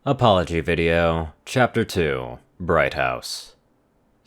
Apology Video, Chapter 2, Brighthouse.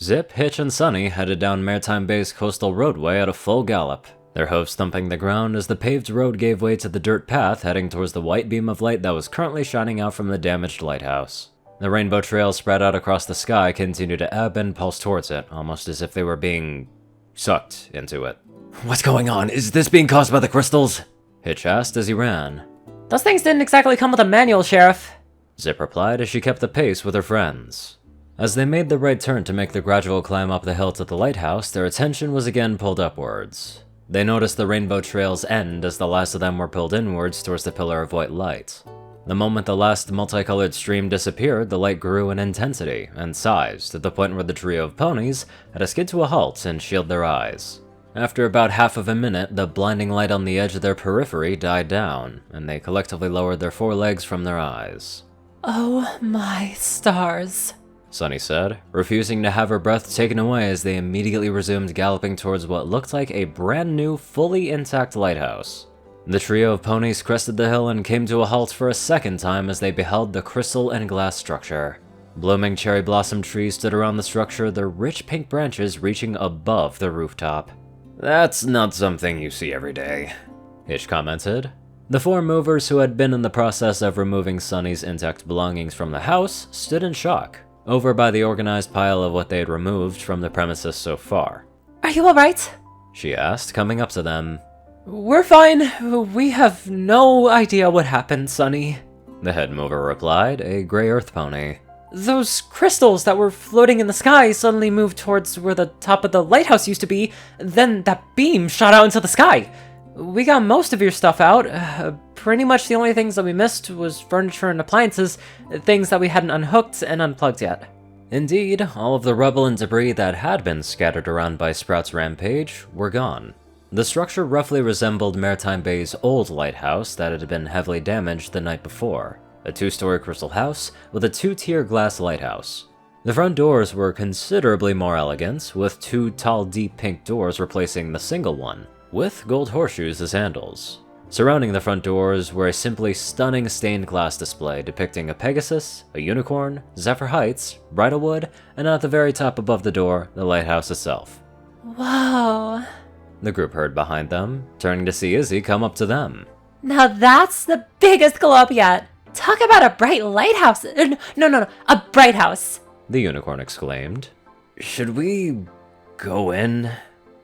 Zip, Hitch, and Sunny headed down Maritime Bay's coastal roadway at a full gallop, their hooves thumping the ground as the paved road gave way to the dirt path heading towards the white beam of light that was currently shining out from the damaged lighthouse. The rainbow trails spread out across the sky continued to ebb and pulse towards it, almost as if they were being sucked into it. "What's going on? Is this being caused by the crystals?" Hitch asked as he ran. Those things didn't exactly come with a manual, Sheriff. Zip replied as she kept the pace with her friends. As they made the right turn to make the gradual climb up the hill to the lighthouse, their attention was again pulled upwards. They noticed the rainbow trails end as the last of them were pulled inwards towards the pillar of white light. The moment the last multicolored stream disappeared, the light grew in intensity and size to the point where the trio of ponies had to skid to a halt and shield their eyes. After about half of a minute, the blinding light on the edge of their periphery died down, and they collectively lowered their forelegs from their eyes. Oh my stars, Sunny said, refusing to have her breath taken away as they immediately resumed galloping towards what looked like a brand new, fully intact lighthouse. The trio of ponies crested the hill and came to a halt for a second time as they beheld the crystal and glass structure. Blooming cherry blossom trees stood around the structure, their rich pink branches reaching above the rooftop. "That's not something you see every day," Hitch commented. The four movers who had been in the process of removing Sunny's intact belongings from the house stood in shock, over by the organized pile of what they had removed from the premises so far. are you alright? She asked, coming up to them. We're fine. We have no idea what happened, Sunny. The head mover replied, a gray earth pony. Those crystals that were floating in the sky suddenly moved towards where the top of the lighthouse used to be, then that beam shot out into the sky. We got most of your stuff out. Pretty much the only things that we missed was furniture and appliances, things that we hadn't unhooked and unplugged yet. Indeed, all of the rubble and debris that had been scattered around by Sprout's rampage were gone. The structure roughly resembled Maritime Bay's old lighthouse that had been heavily damaged the night before, a two-story crystal house with a two-tier glass lighthouse. The front doors were considerably more elegant, with two tall deep pink doors replacing the single one, with gold horseshoes as handles. Surrounding the front doors were a simply stunning stained glass display depicting a Pegasus, a unicorn, Zephyr Heights, Bridalwood, and at the very top above the door, the lighthouse itself. Whoa. The group heard behind them, turning to see Izzy come up to them. Now that's the biggest glow up yet. Talk about a bright lighthouse. No, a bright house. The unicorn exclaimed. "Should we go in?"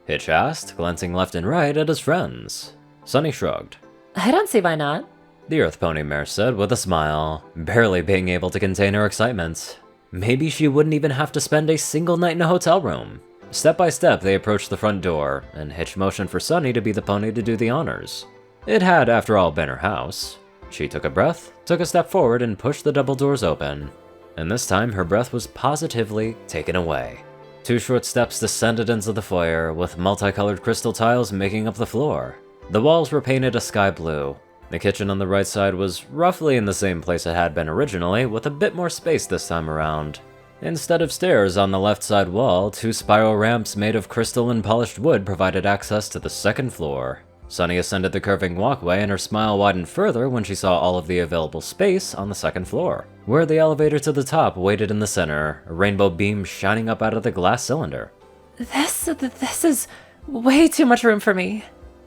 Hitch asked, glancing left and right at his friends. Sunny shrugged. I don't see why not. The Earth Pony Mare said with a smile, barely being able to contain her excitement. Maybe she wouldn't even have to spend a single night in a hotel room. Step by step, they approached the front door, and Hitch motioned for Sunny to be the pony to do the honors. It had, after all, been her house. She took a breath, took a step forward, and pushed the double doors open. And this time, her breath was positively taken away. Two short steps descended into the foyer, with multicolored crystal tiles making up the floor. The walls were painted a sky blue. The kitchen on the right side was roughly in the same place it had been originally, with a bit more space this time around. Instead of stairs on the left side wall, two spiral ramps made of crystal and polished wood provided access to the second floor. Sunny ascended the curving walkway and her smile widened further when she saw all of the available space on the second floor, where the elevator to the top waited in the center, a rainbow beam shining up out of the glass cylinder. This is way too much room for me.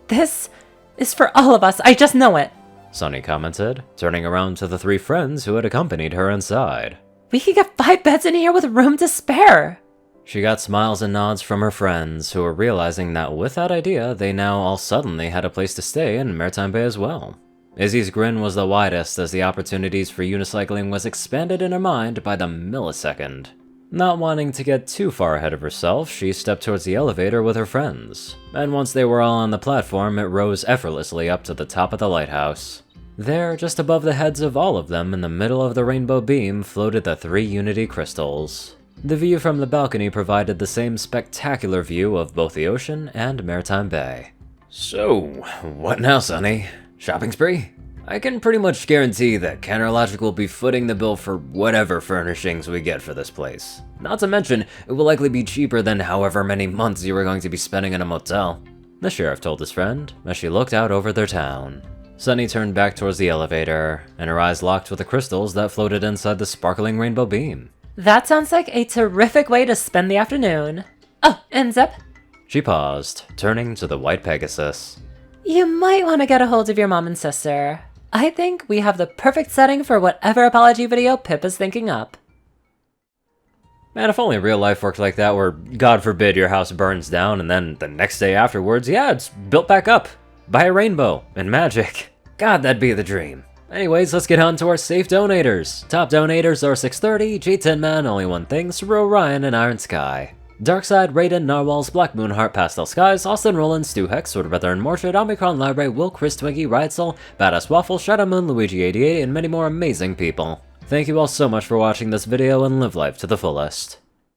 This is for all of us, I just know it. Sunny commented, turning around to the three friends who had accompanied her inside. We could get 5 beds in here with room to spare. She got smiles and nods from her friends, who were realizing that with that idea, they now all suddenly had a place to stay in Maritime Bay as well. Izzy's grin was the widest as the opportunities for unicycling was expanded in her mind by the millisecond. Not wanting to get too far ahead of herself, she stepped towards the elevator with her friends, and once they were all on the platform, it rose effortlessly up to the top of the lighthouse. There, just above the heads of all of them in the middle of the rainbow beam, floated the 3 Unity crystals. The view from the balcony provided the same spectacular view of both the ocean and Maritime Bay. "So, what now, Sunny? Shopping spree? I can pretty much guarantee that Counterlogic will be footing the bill for whatever furnishings we get for this place. Not to mention, it will likely be cheaper than however many months you are going to be spending in a motel," the sheriff told his friend as she looked out over their town. Sunny turned back towards the elevator, and her eyes locked with the crystals that floated inside the sparkling rainbow beam. That sounds like a terrific way to spend the afternoon. Oh, and Zep? She paused, turning to the white Pegasus. You might want to get a hold of your mom and sister. I think we have the perfect setting for whatever apology video Pip is thinking up. Man, if only real life worked like that, where God forbid your house burns down and then the next day afterwards, yeah, it's built back up by a rainbow and magic. God, that'd be the dream. Anyways, let's get on to our safe donators. Top donators are 630, G10 Man, Only One Thing, Ceru, Orion, and IronSky. Darkside, Rayden, Narwhals, Blackmoonheart, Pastel Skies, Austin, Rolan, Stu Hex, Sword Brother, and Mordred, Omicron, Lyrae, Will, Chris, Twinkie, Rydesel, Badass Waffle, Shadow Moon, Luigi88, and many more amazing people. Thank you all so much for watching this video and live life to the fullest.